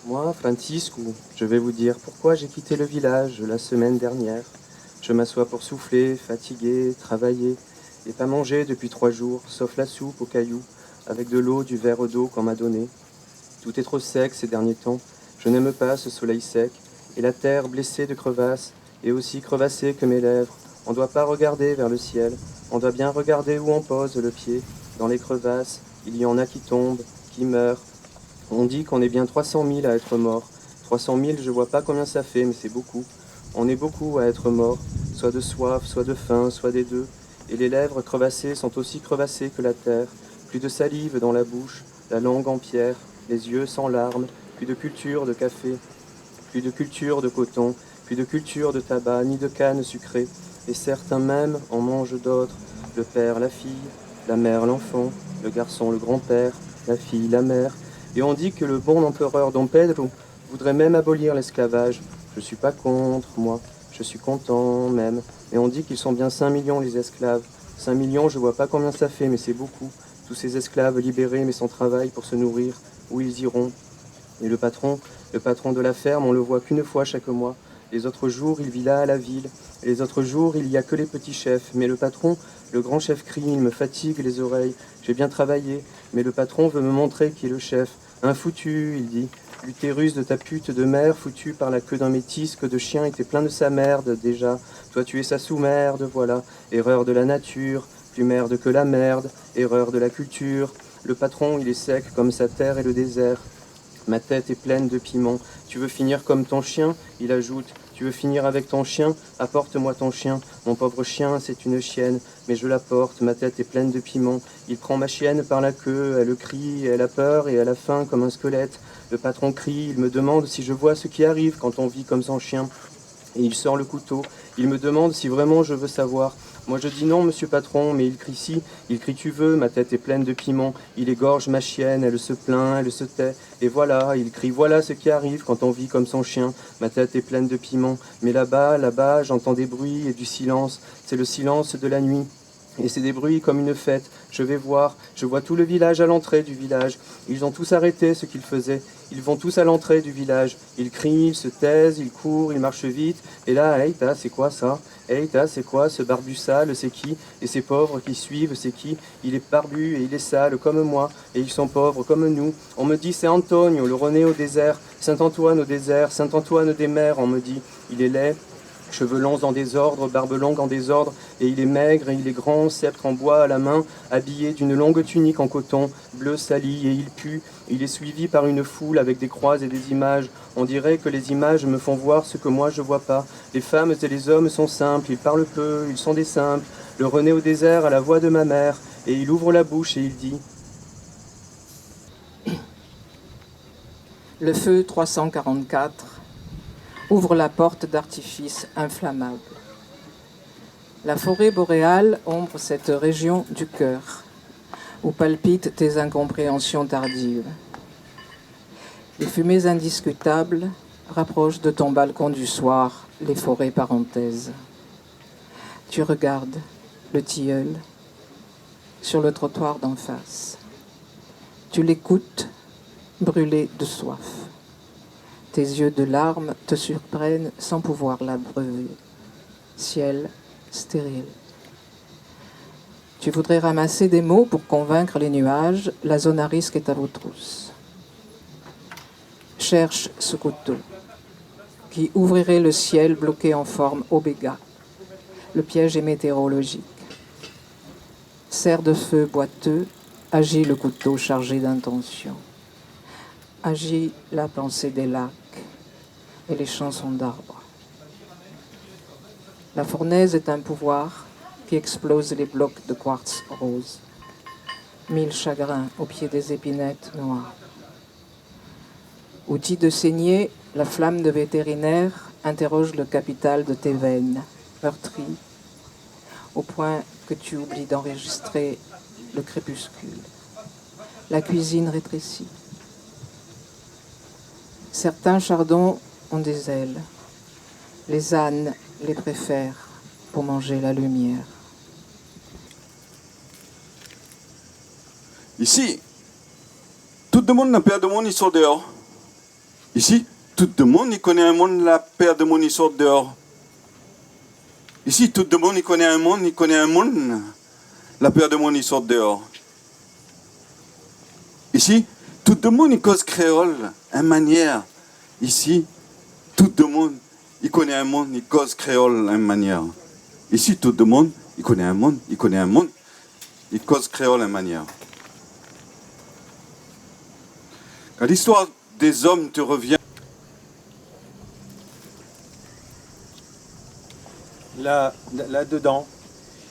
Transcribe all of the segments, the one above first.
Moi, Francisco, je vais vous dire pourquoi j'ai quitté le village la semaine dernière. Je m'assois pour souffler, fatigué, travailler, et pas manger depuis 3 jours, sauf la soupe aux cailloux, avec de l'eau du verre d'eau qu'on m'a donné. Tout est trop sec ces derniers temps. Je n'aime pas ce soleil sec, et la terre blessée de crevasses, et aussi crevassée que mes lèvres. On ne doit pas regarder vers le ciel, on doit bien regarder où on pose le pied. Dans les crevasses, il y en a qui tombent, qui meurent. On dit qu'on est bien 300 000 à être morts. 300 000, je vois pas combien ça fait, mais c'est beaucoup. On est beaucoup à être morts, soit de soif, soit de faim, soit des deux. Et les lèvres crevassées sont aussi crevassées que la terre. Plus de salive dans la bouche, la langue en pierre, les yeux sans larmes, plus de culture de café, plus de culture de coton, plus de culture de tabac, ni de canne sucrée. Et certains même en mangent d'autres. Le père, la fille, la mère, l'enfant, le garçon, le grand-père, la fille, la mère. Et on dit que le bon empereur Don Pedro voudrait même abolir l'esclavage. Je suis pas contre, moi. Je suis content, même. Et on dit qu'ils sont bien 5 millions, les esclaves. 5 millions, je vois pas combien ça fait, mais c'est beaucoup. Tous ces esclaves libérés, mais sans travail pour se nourrir, où ils iront? Et le patron de la ferme, on le voit qu'une fois chaque mois. Les autres jours, il vit là à la ville. Et les autres jours, il n'y a que les petits chefs. Mais le patron, le grand chef crie, il me fatigue les oreilles. J'ai bien travaillé, mais le patron veut me montrer qui est le chef. Un foutu, il dit. L'utérus de ta pute de mère, foutu par la queue d'un métis, que de chien était plein de sa merde déjà. Toi tu es sa sous-merde, voilà. Erreur de la nature, plus merde que la merde. Erreur de la culture. Le patron, il est sec comme sa terre et le désert. Ma tête est pleine de piment. Tu veux finir comme ton chien? Il ajoute. Tu veux finir avec ton chien? Apporte-moi ton chien. Mon pauvre chien, c'est une chienne, mais je la porte. Ma tête est pleine de piment. Il prend ma chienne par la queue, elle crie, elle a peur et elle a faim comme un squelette. Le patron crie, il me demande si je vois ce qui arrive quand on vit comme son chien. Et il sort le couteau. Il me demande si vraiment je veux savoir. Moi je dis non, monsieur patron, mais il crie si. Il crie tu veux, ma tête est pleine de piment. Il égorge ma chienne, elle se plaint, elle se tait. Et voilà, il crie voilà ce qui arrive quand on vit comme son chien. Ma tête est pleine de piment. Mais là-bas, là-bas, j'entends des bruits et du silence. C'est le silence de la nuit. Et c'est des bruits comme une fête. Je vais voir, je vois tout le village à l'entrée du village. Ils ont tous arrêté ce qu'ils faisaient. Ils vont tous à l'entrée du village. Ils crient, ils se taisent, ils courent, ils marchent vite. Et là, hey, c'est quoi ça? Hey, c'est quoi ce barbu sale? C'est qui? Et ces pauvres qui suivent, c'est qui? Il est barbu et il est sale comme moi. Et ils sont pauvres comme nous. On me dit c'est Antonio, le René au désert. Saint-Antoine au désert, Saint-Antoine des mers, on me dit. Il est laid. Cheveux longs en désordre, barbe longue en désordre, et il est maigre et il est grand, sceptre en bois à la main, habillé d'une longue tunique en coton, bleu sali, et il pue. Il est suivi par une foule avec des croix et des images. On dirait que les images me font voir ce que moi je vois pas. Les femmes et les hommes sont simples, ils parlent peu, ils sont des simples. Le René au désert a la voix de ma mère, et il ouvre la bouche et il dit... Le feu 344 ouvre la porte d'artifice inflammable. La forêt boréale ombre cette région du cœur, où palpitent tes incompréhensions tardives. Les fumées indiscutables rapprochent de ton balcon du soir les forêts parenthèses. Tu regardes le tilleul sur le trottoir d'en face. Tu l'écoutes brûler de soif. Tes yeux de larmes te surprennent sans pouvoir l'abreuver. Ciel stérile. Tu voudrais ramasser des mots pour convaincre les nuages, la zone à risque est à vos trousses. Cherche ce couteau qui ouvrirait le ciel bloqué en forme obéga. Le piège est météorologique. Serre de feu boiteux, agit le couteau chargé d'intention. Agit la pensée des lacs et les chansons d'arbres. La fournaise est un pouvoir qui explose les blocs de quartz rose. 1000 chagrins au pied des épinettes noires. Outil de saignée, la flamme de vétérinaire interroge le capital de tes veines, meurtries, au point que tu oublies d'enregistrer le crépuscule. La cuisine rétrécit. Certains chardons ont des ailes. Les ânes les préfèrent pour manger la lumière. Ici, tout le monde n'a pas de monde, ils sont dehors. Ici, tout le monde, il connaît un monde, la paire de monde, il sort dehors. Ici, tout le monde, il connaît un monde, la paire de monde, il sort dehors. Ici, tout le monde, il cause créole, une manière. Ici, tout le monde, il connaît un monde, il cause créole, une manière. Ici, tout le monde, il connaît un monde, il cause créole, une manière. Quand l'histoire des hommes te revient, là-dedans,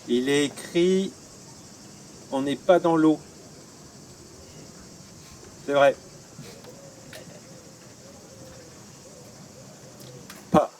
il est écrit « On n'est pas dans l'eau ». C'est vrai. Pas.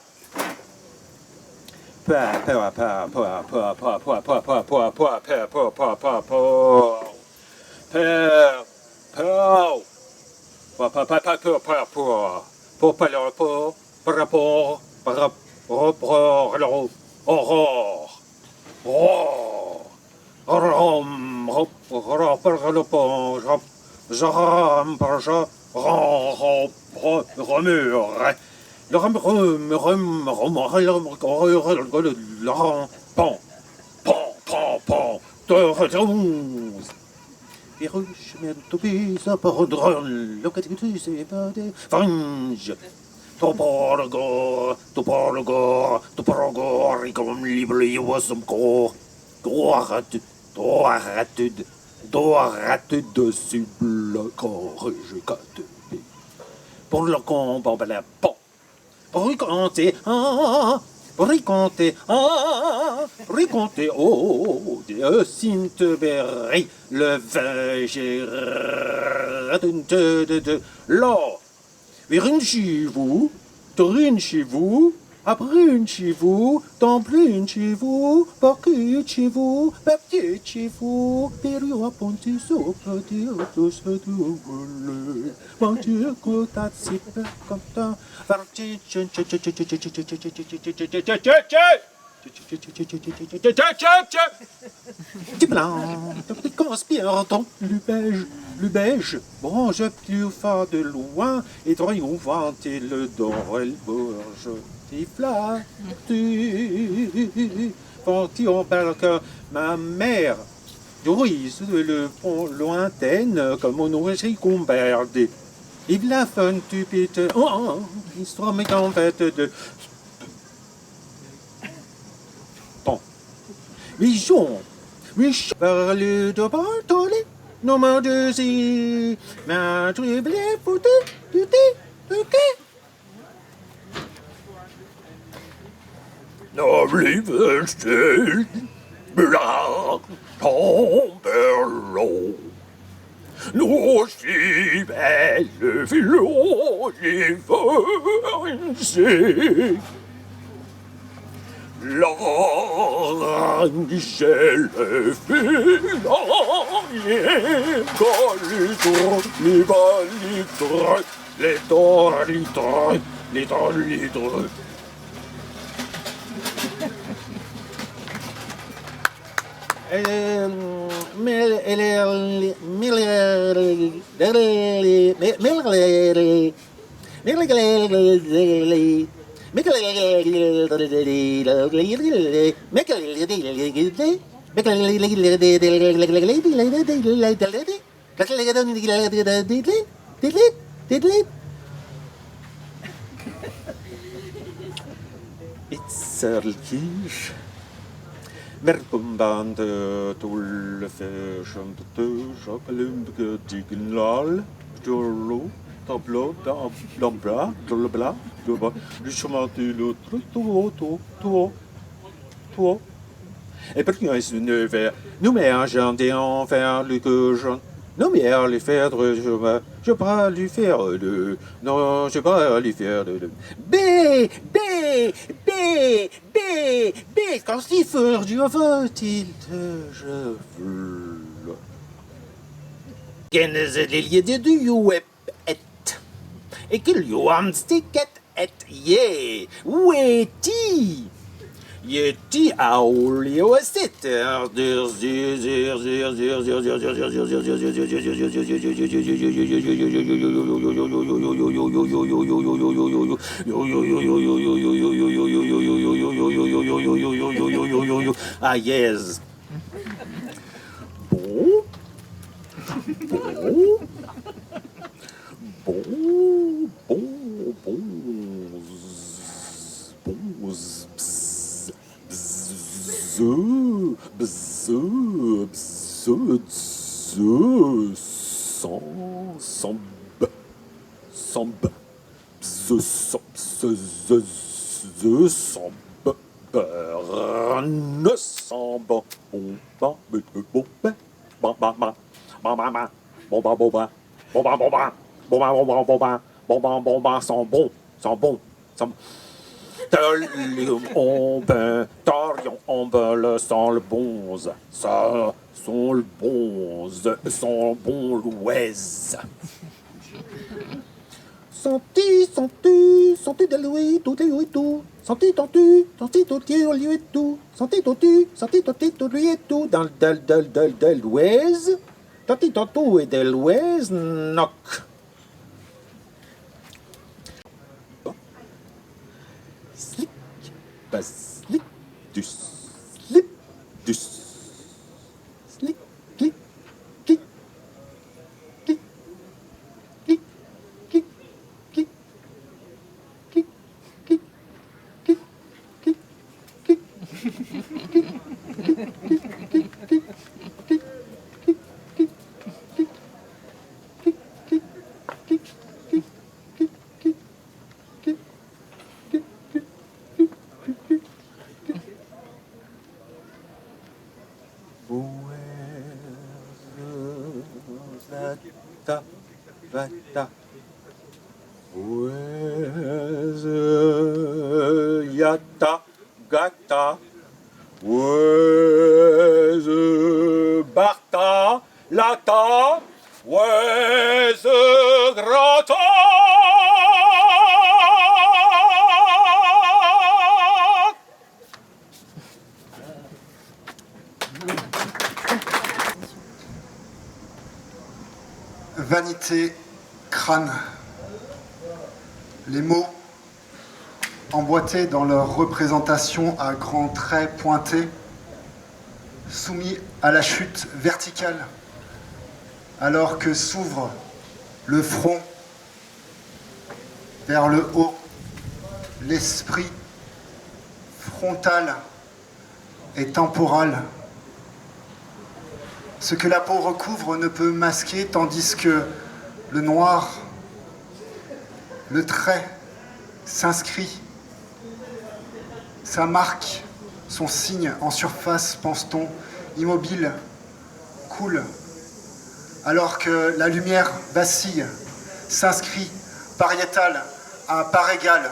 Pour le combat, raconter, oh, de Sainte-Berry, le de l'or. Virin chez vous, Torine chez vous, après chez vous, Templin chez vous, Parquet chez vous, Papier chez vous, Pério à Ponti, Sopra, tous le mentir, Cotat, si peu comme ça, Petit blanc, petit conspirateur, le beige, bon, je plus fort de loin, et triomphant, et le dor, et le bourge, et flattu, fanti en parle que ma mère, Doris, le fond lointaine, comme on aurait combardé. Et la fin du pite, oh, histoire mais en fait de... Bon. Michon, parle de Bartoli, non m'en désir, m'a triblé pour te, ok. N'oublie still, blanc, tomberlo. Nous si belle philosophe, l'angel les It's Kish. Merkumband tulle fashion de Jacqueline de Dignal, Jolo, tableau, d'embras, de le blas, du chemin de l'autre, toi. Et puis, il y a une verre, nous mélangeons des enfers, le que je. Non, mais à lui faire de. Je pas lui faire de. Non, je pas lui faire de. B, quand il fait du veut-il de je veux. Qu'est-ce que les liens de you et. Et qu'il y a un sticket et yeah, wetty. Yeti auliosit. Ah yes. Bon. Torion, le sang le bonze, ça, sont le bonze, sont bon l'ouest. Senti de louis, tout est tout. Senti tout, lieu et tout. Senti tout, lui et tout. Dans le l'ouest. Senti tout et de l'ouest, knock. Slick, slick, du slip, du slick, click, click, click, click, click, click, click, click, click, click, click, Vata. Yata gata. Barta lata. Grata. Vanité, crâne. Les mots, emboîtés dans leur représentation à grands traits pointés, soumis à la chute verticale, alors que s'ouvre le front vers le haut, l'esprit frontal et temporal. Ce que la peau recouvre ne peut masquer, tandis que le noir, le trait, s'inscrit. Sa marque, son signe en surface, pense-t-on, immobile, coule, alors que la lumière vacille, s'inscrit pariétale à part égale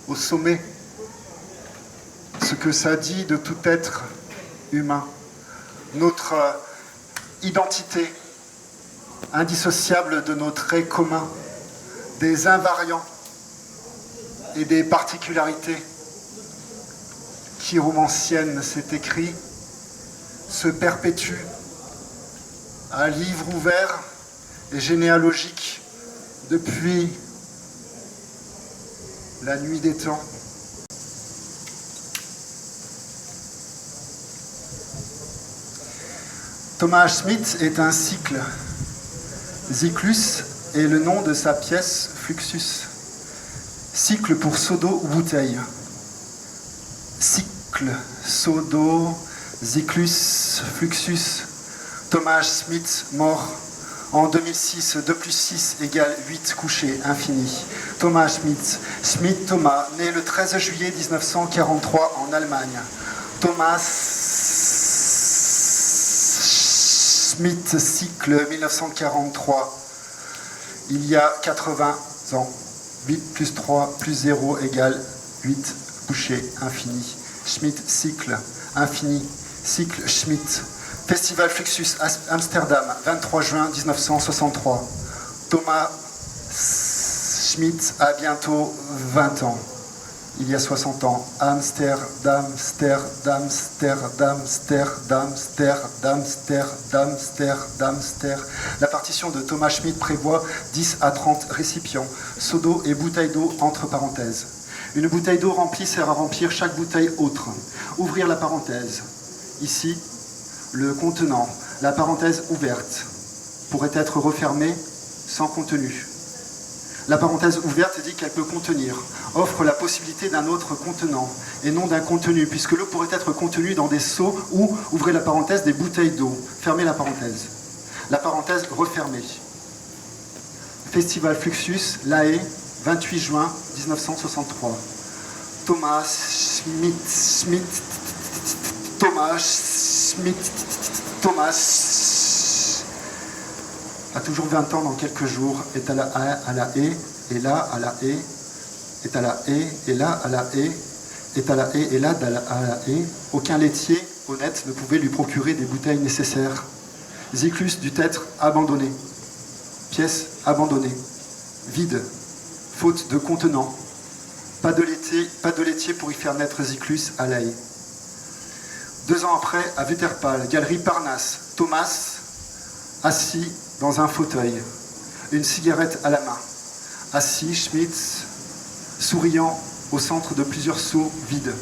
au sommet. Ce que ça dit de tout être humain. Notre identité indissociable de nos traits communs, des invariants et des particularités. Chiromancienne, c'est écrit, se perpétue à livre ouvert et généalogique depuis la nuit des temps. Thomas Schmitt est un cycle. Cyclus est le nom de sa pièce Fluxus. Cycle pour seau d'eau ou bouteille. Cycle, seau d'eau, Cyclus, Fluxus. Thomas Schmitt, mort en 2006. 2 plus 6 égale 8, couché, infini. Thomas Schmitt. Schmitt Thomas, né le 13 juillet 1943 en Allemagne. Thomas Schmitt, cycle 1943, il y a 80 ans. 8 plus 3 plus 0 égale 8, couché, infini. Schmitt, cycle, infini, cycle Schmitt. Festival Fluxus, Amsterdam, 23 juin 1963. Thomas Schmitt a bientôt 20 ans. il y a 60 ans. Amsterdam, Amsterdam, Amsterdam, Amsterdam, Amsterdam, Amsterdam, Amsterdam, Amsterdam. La partition de Thomas Schmidt prévoit 10 à 30 récipients, seaux d'eau et bouteilles d'eau entre parenthèses. Une bouteille d'eau remplie sert à remplir chaque bouteille autre. Ouvrir la parenthèse. Ici, le contenant, la parenthèse ouverte, pourrait être refermée sans contenu. La parenthèse ouverte dit qu'elle peut contenir, offre la possibilité d'un autre contenant et non d'un contenu, puisque l'eau pourrait être contenue dans des seaux ou, ouvrez la parenthèse, des bouteilles d'eau. Fermez la parenthèse. La parenthèse refermée. Festival Fluxus, La Haye, 28 juin 1963. Thomas Schmidt, a toujours 20 ans dans quelques jours, est à la haie, et là à la haie, est à la haie, et là à la haie, est à la haie, et là à la haie. Aucun laitier honnête ne pouvait lui procurer des bouteilles nécessaires. Ziclus dut être abandonné. Pièce abandonnée. Vide. Faute de contenant. Pas de laitier pour y faire naître Ziclus à la haie. 2 ans après, à Wetterpal, galerie Parnasse, Thomas, assis dans un fauteuil, une cigarette à la main. Assis, Schmidt, souriant au centre de plusieurs seaux vides.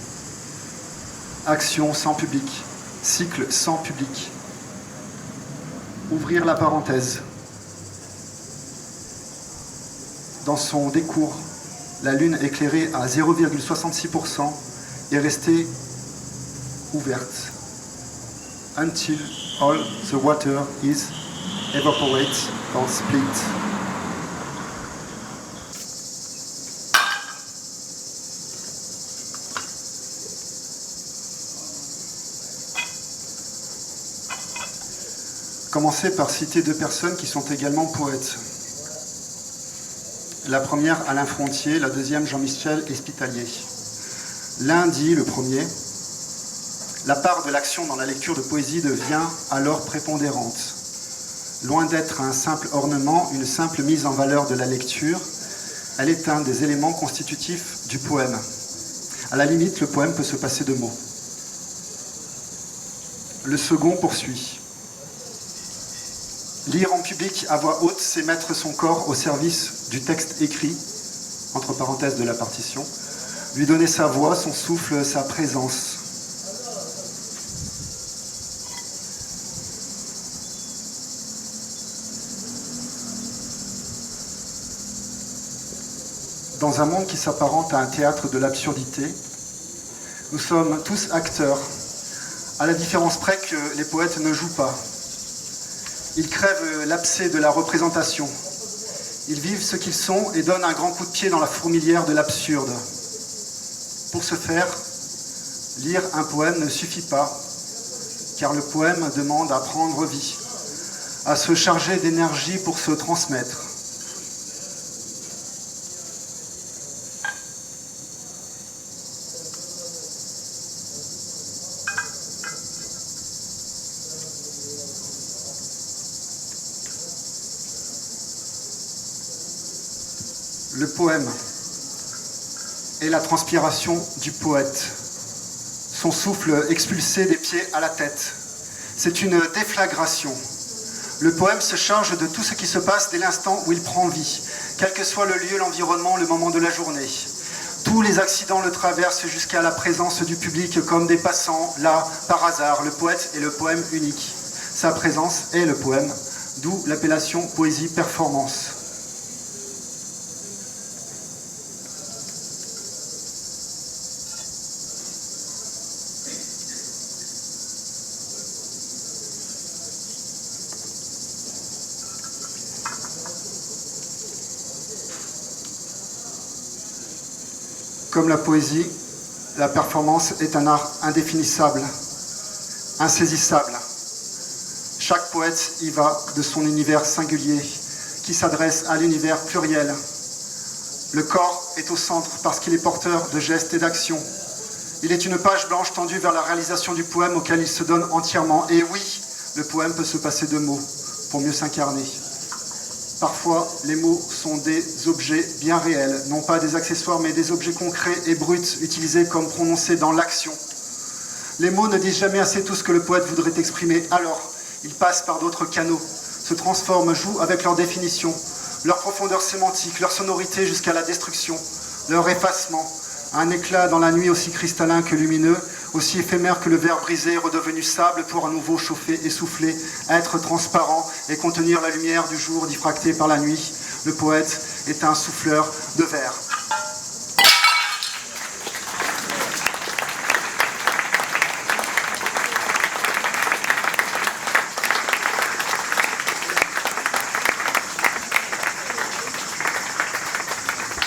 Action sans public, cycle sans public. Ouvrir la parenthèse. Dans son décours, la lune éclairée à 0,66% est restée ouverte. Until all the water is evaporate or split. Commencer par citer 2 personnes qui sont également poètes. La première, Alain Frontier, la deuxième, Jean-Michel Espitalier. L'un dit, le premier, la part de l'action dans la lecture de poésie devient alors prépondérante. Loin d'être un simple ornement, une simple mise en valeur de la lecture, elle est un des éléments constitutifs du poème. À la limite, le poème peut se passer de mots. Le second poursuit. Lire en public à voix haute, c'est mettre son corps au service du texte écrit, entre parenthèses de la partition, lui donner sa voix, son souffle, sa présence. Dans un monde qui s'apparente à un théâtre de l'absurdité, nous sommes tous acteurs, à la différence près que les poètes ne jouent pas. Ils crèvent l'abcès de la représentation. Ils vivent ce qu'ils sont et donnent un grand coup de pied dans la fourmilière de l'absurde. Pour ce faire, lire un poème ne suffit pas, car le poème demande à prendre vie, à se charger d'énergie pour se transmettre. Le poème est la transpiration du poète, son souffle expulsé des pieds à la tête. C'est une déflagration. Le poème se charge de tout ce qui se passe dès l'instant où il prend vie, quel que soit le lieu, l'environnement, le moment de la journée. Tous les accidents le traversent jusqu'à la présence du public comme des passants, là, par hasard. Le poète est le poème unique. Sa présence est le poème, d'où l'appellation poésie-performance. Comme la poésie, la performance est un art indéfinissable, insaisissable. Chaque poète y va de son univers singulier, qui s'adresse à l'univers pluriel. Le corps est au centre parce qu'il est porteur de gestes et d'actions. Il est une page blanche tendue vers la réalisation du poème auquel il se donne entièrement. Et oui, le poème peut se passer de mots pour mieux s'incarner. Parfois, les mots sont des objets bien réels, non pas des accessoires, mais des objets concrets et bruts, utilisés comme prononcés dans l'action. Les mots ne disent jamais assez tout ce que le poète voudrait exprimer, alors ils passent par d'autres canaux, se transforment, jouent avec leur définition, leur profondeur sémantique, leur sonorité jusqu'à la destruction, leur effacement, un éclat dans la nuit aussi cristallin que lumineux, aussi éphémère que le verre brisé redevenu sable pour à nouveau chauffer, essouffler, être transparent et contenir la lumière du jour diffractée par la nuit. Le poète est un souffleur de verre.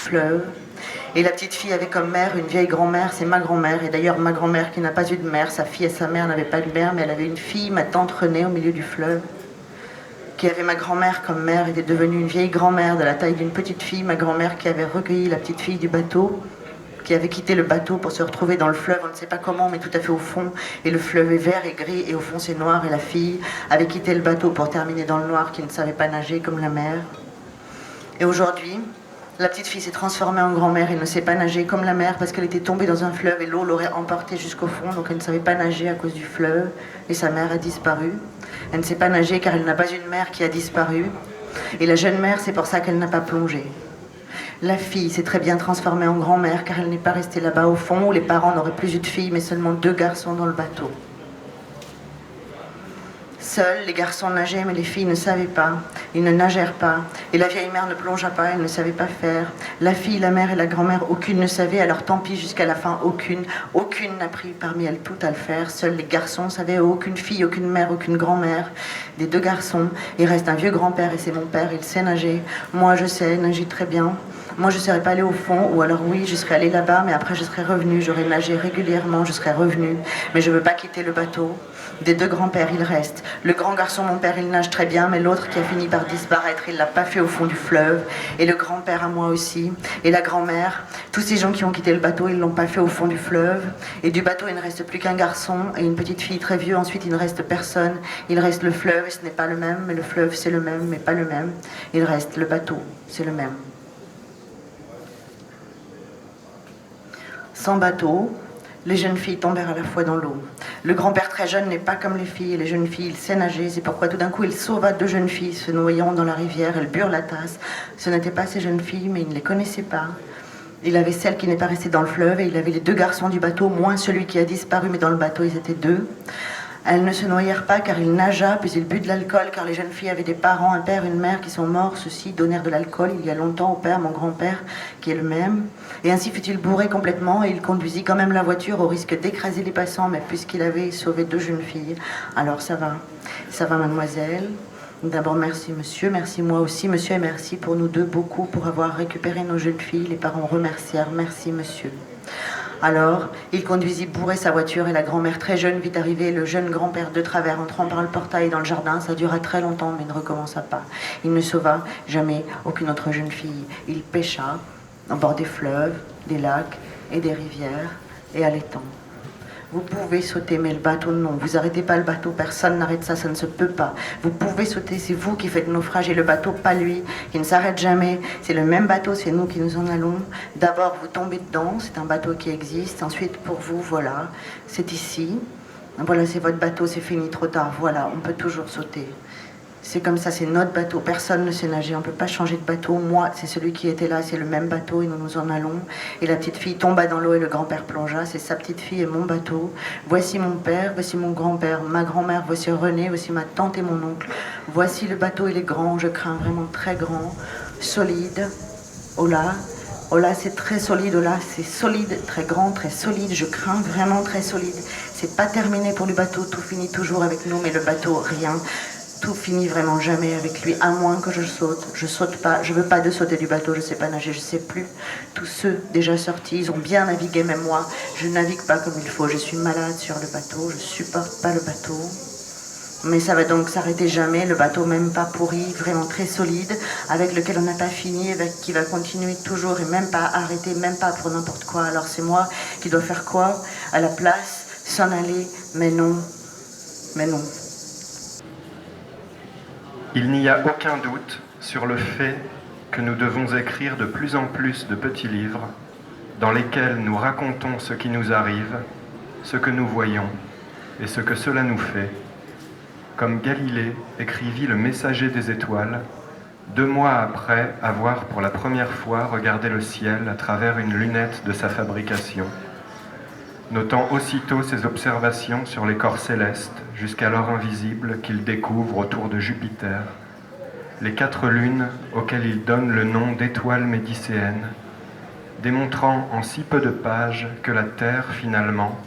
Fleuve. Et la petite fille avait comme mère une vieille grand-mère, c'est ma grand-mère. Et d'ailleurs, ma grand-mère qui n'a pas eu de mère, sa fille et sa mère n'avaient pas de mère, mais elle avait une fille, ma tante Renée, au milieu du fleuve, qui avait ma grand-mère comme mère, était devenue une vieille grand-mère de la taille d'une petite fille, ma grand-mère qui avait recueilli la petite fille du bateau, qui avait quitté le bateau pour se retrouver dans le fleuve, on ne sait pas comment, mais tout à fait au fond. Et le fleuve est vert et gris, et au fond c'est noir, et la fille avait quitté le bateau pour terminer dans le noir, qui ne savait pas nager comme la mère. Et aujourd'hui, la petite fille s'est transformée en grand-mère et ne sait pas nager comme la mère parce qu'elle était tombée dans un fleuve et l'eau l'aurait emportée jusqu'au fond, donc elle ne savait pas nager à cause du fleuve et sa mère a disparu. Elle ne sait pas nager car elle n'a pas une mère qui a disparu et la jeune mère, c'est pour ça qu'elle n'a pas plongé. La fille s'est très bien transformée en grand-mère car elle n'est pas restée là-bas au fond où les parents n'auraient plus eu de filles mais seulement 2 garçons dans le bateau. Seuls, les garçons nageaient, mais les filles ne savaient pas. Ils ne nagèrent pas. Et la vieille mère ne plongea pas, elle ne savait pas faire. La fille, la mère et la grand-mère, aucune ne savait, alors tant pis jusqu'à la fin, aucune. Aucune n'a pris parmi elles toutes à le faire. Seuls les garçons savaient, aucune fille, aucune mère, aucune grand-mère. Des 2 garçons, il reste un vieux grand-père et c'est mon père, il sait nager. Moi, je sais nager très bien. Moi, je ne serais pas allée au fond, ou alors oui, je serais allée là-bas, mais après je serais revenue, j'aurais nagé régulièrement, je serais revenue. Mais je ne veux pas quitter le bateau. Des 2 grands-pères, il reste. Le grand garçon, mon père, il nage très bien, mais l'autre qui a fini par disparaître, il l'a pas fait au fond du fleuve. Et le grand-père à moi aussi. Et la grand-mère, tous ces gens qui ont quitté le bateau, ils l'ont pas fait au fond du fleuve. Et du bateau, il ne reste plus qu'un garçon et une petite fille très vieux. Ensuite, il ne reste personne. Il reste le fleuve, et ce n'est pas le même, mais le fleuve, c'est le même, mais pas le même. Il reste le bateau, c'est le même. Sans bateau, les jeunes filles tombèrent à la fois dans l'eau. Le grand-père très jeune n'est pas comme les filles, et les jeunes filles, il sait nager, c'est pourquoi tout d'un coup il sauva 2 jeunes filles se noyant dans la rivière, elles burent la tasse. Ce n'étaient pas ces jeunes filles, mais il ne les connaissait pas. Il avait celle qui n'est pas restée dans le fleuve, et il avait les 2 garçons du bateau, moins celui qui a disparu, mais dans le bateau ils étaient 2. Elles ne se noyèrent pas car il nagea, puis il but de l'alcool, car les jeunes filles avaient des parents, un père, une mère qui sont morts. Ceux-ci donnèrent de l'alcool il y a longtemps au père, mon grand-père, qui est le même. Et ainsi fut-il bourré complètement, et il conduisit quand même la voiture au risque d'écraser les passants, mais puisqu'il avait sauvé 2 jeunes filles, alors ça va mademoiselle. D'abord merci monsieur, merci moi aussi monsieur, et merci pour nous 2 beaucoup pour avoir récupéré nos jeunes filles. Les parents remercièrent, merci monsieur. Alors, il conduisit bourré sa voiture et la grand-mère très jeune vit arriver le jeune grand-père de travers entrant par le portail dans le jardin. Ça dura très longtemps mais ne recommença pas. Il ne sauva jamais aucune autre jeune fille. Il pêcha en bord des fleuves, des lacs et des rivières et à l'étang. Vous pouvez sauter, mais le bateau, non. Vous arrêtez pas le bateau, personne n'arrête ça, ça ne se peut pas. Vous pouvez sauter, c'est vous qui faites naufrage, et le bateau, pas lui, qui ne s'arrête jamais. C'est le même bateau, c'est nous qui nous en allons. D'abord, vous tombez dedans, c'est un bateau qui existe. Ensuite, pour vous, voilà, c'est ici. Voilà, c'est votre bateau, c'est fini, trop tard. Voilà, on peut toujours sauter. C'est comme ça, c'est notre bateau, personne ne sait nager, on ne peut pas changer de bateau. Moi, c'est celui qui était là, c'est le même bateau et nous nous en allons. Et la petite fille tomba dans l'eau et le grand-père plongea, c'est sa petite fille et mon bateau. Voici mon père, voici mon grand-père, ma grand-mère, voici René, voici ma tante et mon oncle. Voici le bateau, il est grand, je crains vraiment très grand, solide. Oh là, c'est très solide, oh là, c'est solide, très grand, très solide, je crains vraiment très solide. C'est pas terminé pour le bateau, tout finit toujours avec nous, mais le bateau, rien. Tout finit vraiment jamais avec lui, à moins que je saute. Je saute pas, je veux pas de sauter du bateau, je sais pas nager, je sais plus. Tous ceux déjà sortis, ils ont bien navigué, même moi. Je navigue pas comme il faut, je suis malade sur le bateau, je supporte pas le bateau. Mais ça va donc s'arrêter jamais, le bateau même pas pourri, vraiment très solide, avec lequel on n'a pas fini, avec qui va continuer toujours et même pas arrêter, même pas pour n'importe quoi. Alors c'est moi qui dois faire quoi? À la place, s'en aller, mais non, mais non. Il n'y a aucun doute, sur le fait que nous devons écrire de plus en plus de petits livres dans lesquels nous racontons ce qui nous arrive, ce que nous voyons et ce que cela nous fait, comme Galilée écrivit Le Messager des étoiles, 2 mois après avoir pour la première fois regardé le ciel à travers une lunette de sa fabrication, notant aussitôt ses observations sur les corps célestes, jusqu'alors invisibles, qu'il découvre autour de Jupiter, les 4 lunes auxquelles il donne le nom d'étoiles médicéennes, démontrant en si peu de pages que la Terre, finalement,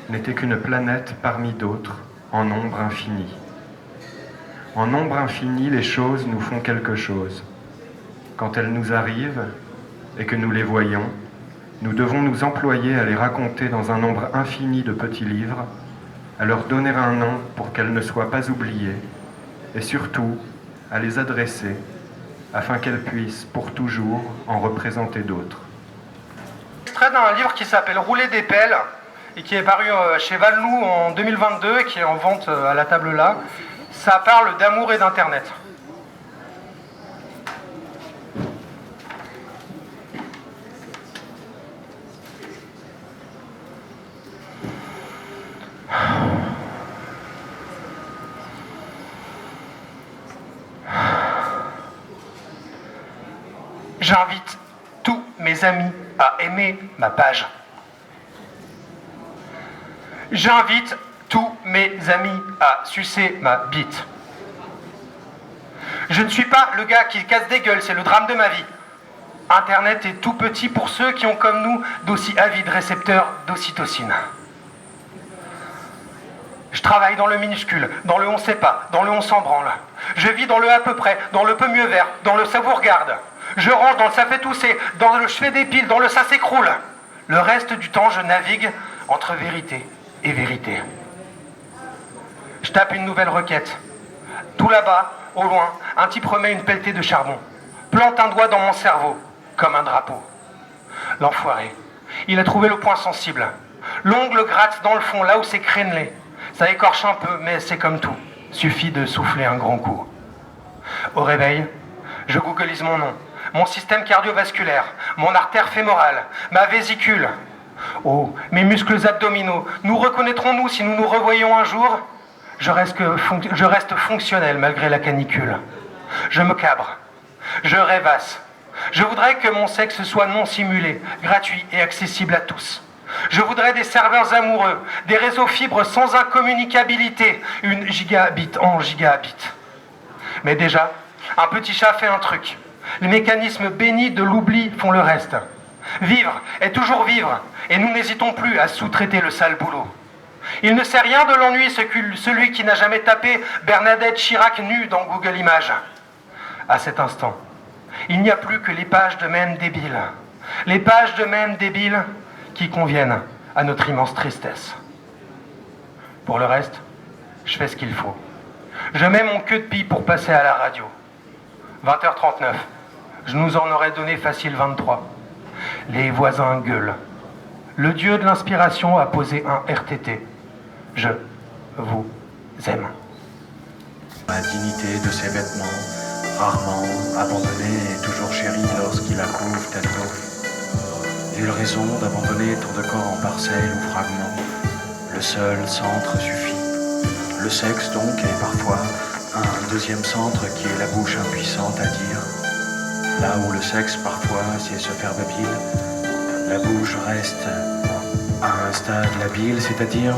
n'était qu'une planète parmi d'autres, en nombre infini. En nombre infini, les choses nous font quelque chose. Quand elles nous arrivent, et que nous les voyons, nous devons nous employer à les raconter dans un nombre infini de petits livres, à leur donner un nom pour qu'elles ne soient pas oubliées, et surtout à les adresser, afin qu'elles puissent pour toujours en représenter d'autres. Extrait d'un livre qui s'appelle Rouler des pelles, et qui est paru chez Valnou en 2022, et qui est en vente à la table là. Ça parle d'amour et d'Internet. J'invite tous mes amis à aimer ma page. J'invite tous mes amis à sucer ma bite. Je ne suis pas le gars qui casse des gueules, c'est le drame de ma vie. Internet est tout petit pour ceux qui ont comme nous d'aussi avides récepteurs d'ocytocine. Je travaille dans le minuscule, dans le on sait pas, dans le on s'en branle. Je vis dans le à peu près, dans le peu mieux vert, dans le ça vous regarde. Je range dans le ça fait tousser, dans le je fais des piles, dans le ça s'écroule. Le reste du temps, je navigue entre vérité et vérité. Je tape une nouvelle requête. Tout là-bas, au loin, un type remet une pelletée de charbon. Plante un doigt dans mon cerveau, comme un drapeau. L'enfoiré. Il a trouvé le point sensible. L'ongle gratte dans le fond, là où c'est crénelé. Ça écorche un peu, mais c'est comme tout. Suffit de souffler un grand coup. Au réveil, je googlise mon nom, mon système cardiovasculaire, mon artère fémorale, ma vésicule. Oh, mes muscles abdominaux, nous reconnaîtrons-nous si nous nous revoyons un jour ? Je reste fonctionnel malgré la canicule. Je me cabre. Je rêvasse. Je voudrais que mon sexe soit non simulé, gratuit et accessible à tous. Je voudrais des serveurs amoureux, des réseaux fibres sans incommunicabilité, une gigabit en gigabit. Mais déjà, un petit chat fait un truc. Les mécanismes bénis de l'oubli font le reste. Vivre est toujours vivre, et nous n'hésitons plus à sous-traiter le sale boulot. Il ne sait rien de l'ennui, celui qui n'a jamais tapé Bernadette Chirac nue dans Google Images. À cet instant, il n'y a plus que les pages de mèmes débiles. Les pages de mèmes débiles qui conviennent à notre immense tristesse. Pour le reste, je fais ce qu'il faut. Je mets mon queue de pie pour passer à la radio. 20h39. Je nous en aurais donné facile 23. Les voisins gueulent. Le dieu de l'inspiration a posé un RTT. Je vous aime. La dignité de ses vêtements, rarement abandonnés et toujours chéris lorsqu'il accouve tel beau. Nulle raison d'abandonner tant de corps en parcelles ou fragments. Le seul centre suffit. Le sexe donc est parfois un deuxième centre qui est la bouche impuissante à dire. Là où le sexe parfois sait se faire babile, la bouche reste à un stade labile, c'est-à-dire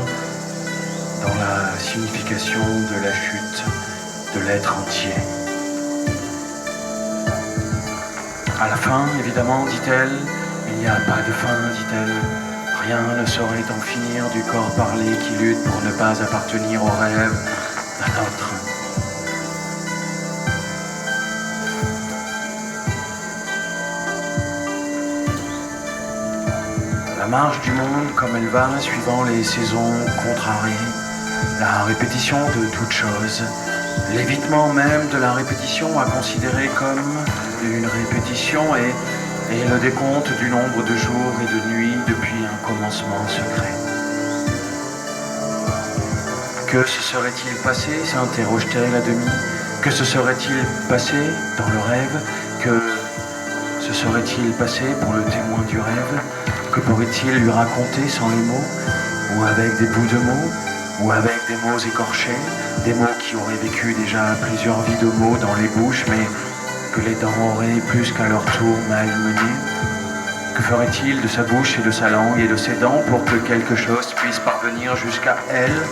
dans la signification de la chute de l'être entier. À la fin, évidemment, dit-elle, il n'y a pas de fin, dit-elle. Rien ne saurait en finir du corps parlé qui lutte pour ne pas appartenir au rêve d'un autre. La marche du monde comme elle va, suivant les saisons contrariées, la répétition de toutes choses, l'évitement même de la répétition à considérer comme une répétition et le décompte du nombre de jours et de nuits depuis un commencement secret. Que se serait-il passé, s'interroge-t-elle à demi, Que se serait-il passé dans le rêve? Que se serait-il passé pour le témoin du rêve? Que pourrait-il lui raconter sans les mots? Ou avec des bouts de mots? Ou avec des mots écorchés? Des mots qui auraient vécu déjà plusieurs vies de mots dans les bouches, mais que les dents auraient plus qu'à leur tour malmené? Que ferait-il de sa bouche et de sa langue et de ses dents pour que quelque chose puisse parvenir jusqu'à elle,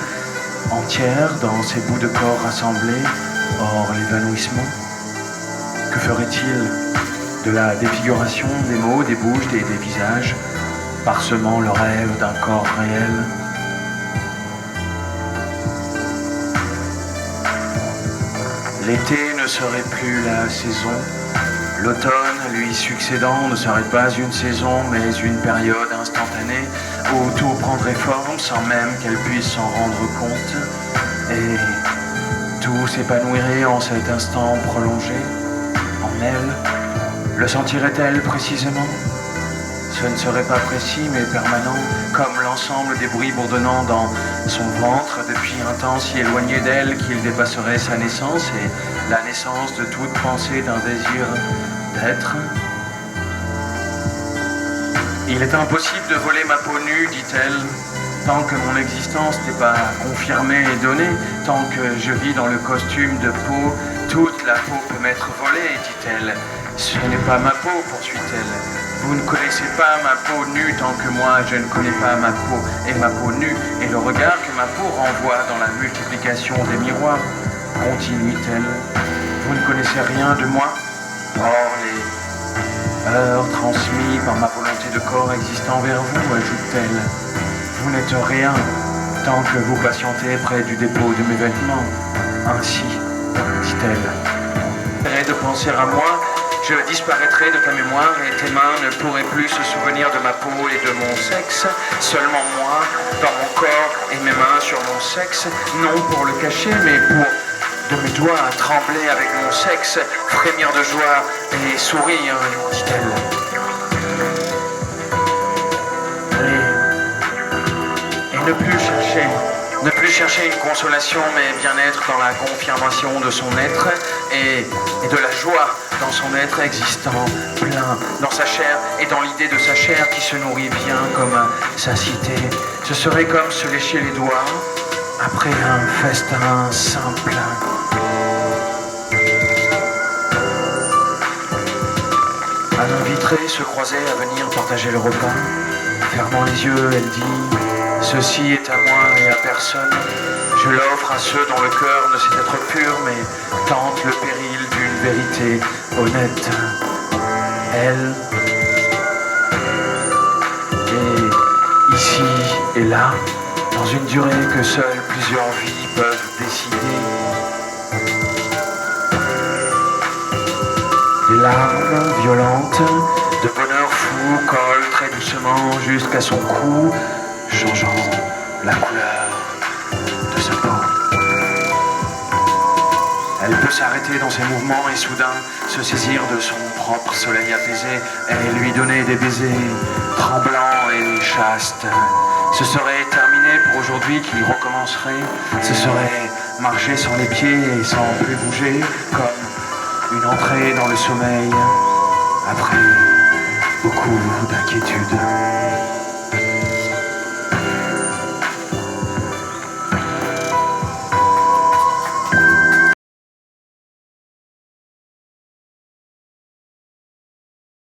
entière dans ses bouts de corps rassemblés, hors l'évanouissement? Que ferait-il de la défiguration des mots, des bouches et des visages, parsemant le rêve d'un corps réel? L'été ne serait plus la saison. L'automne, lui succédant, ne serait pas une saison, mais une période instantanée où tout prendrait forme sans même qu'elle puisse s'en rendre compte. Et tout s'épanouirait en cet instant prolongé. En elle, le sentirait-elle précisément? Ce ne serait pas précis mais permanent, comme l'ensemble des bruits bourdonnant dans son ventre depuis un temps si éloigné d'elle qu'il dépasserait sa naissance et la naissance de toute pensée d'un désir d'être. Il est impossible de voler ma peau nue, dit-elle, tant que mon existence n'est pas confirmée et donnée, tant que je vis dans le costume de peau, toute la peau peut m'être volée, dit-elle. Ce n'est pas ma peau, poursuit-elle. Vous ne connaissez pas ma peau nue tant que moi je ne connais pas ma peau. Et ma peau nue est le regard que ma peau renvoie dans la multiplication des miroirs, continue-t-elle. Vous ne connaissez rien de moi. Or les heures transmises par ma volonté de corps existant vers vous, ajoute-t-elle. Vous n'êtes rien tant que vous patientez près du dépôt de mes vêtements. Ainsi, dit-elle. De penser à moi, je disparaîtrai de ta mémoire et tes mains ne pourraient plus se souvenir de ma peau et de mon sexe. Seulement moi, dans mon corps et mes mains sur mon sexe, non pour le cacher, mais pour de mes doigts trembler avec mon sexe, frémir de joie et sourire, dit-elle. Et ne plus chercher une consolation, mais bien être dans la confirmation de son être et de la joie dans son être existant, plein, dans sa chair et dans l'idée de sa chair qui se nourrit bien comme satiété. Ce serait comme se lécher les doigts après un festin simple. À l'invité se croisaient à venir partager le repas. Fermant les yeux, elle dit: ceci est à moi et à personne. Je l'offre à ceux dont le cœur ne sait être pur, mais tente le péril d'une vérité honnête. Elle est ici et là, dans une durée que seules plusieurs vies peuvent décider. Des larmes violentes de bonheur fou collent très doucement jusqu'à son cou, changeant la couleur de sa peau. Elle peut s'arrêter dans ses mouvements et soudain se saisir de son propre soleil apaisé et lui donner des baisers tremblants et chastes. Ce serait terminé pour aujourd'hui qui recommencerait. Ce serait marcher sans les pieds et sans plus bouger, comme une entrée dans le sommeil après beaucoup d'inquiétude.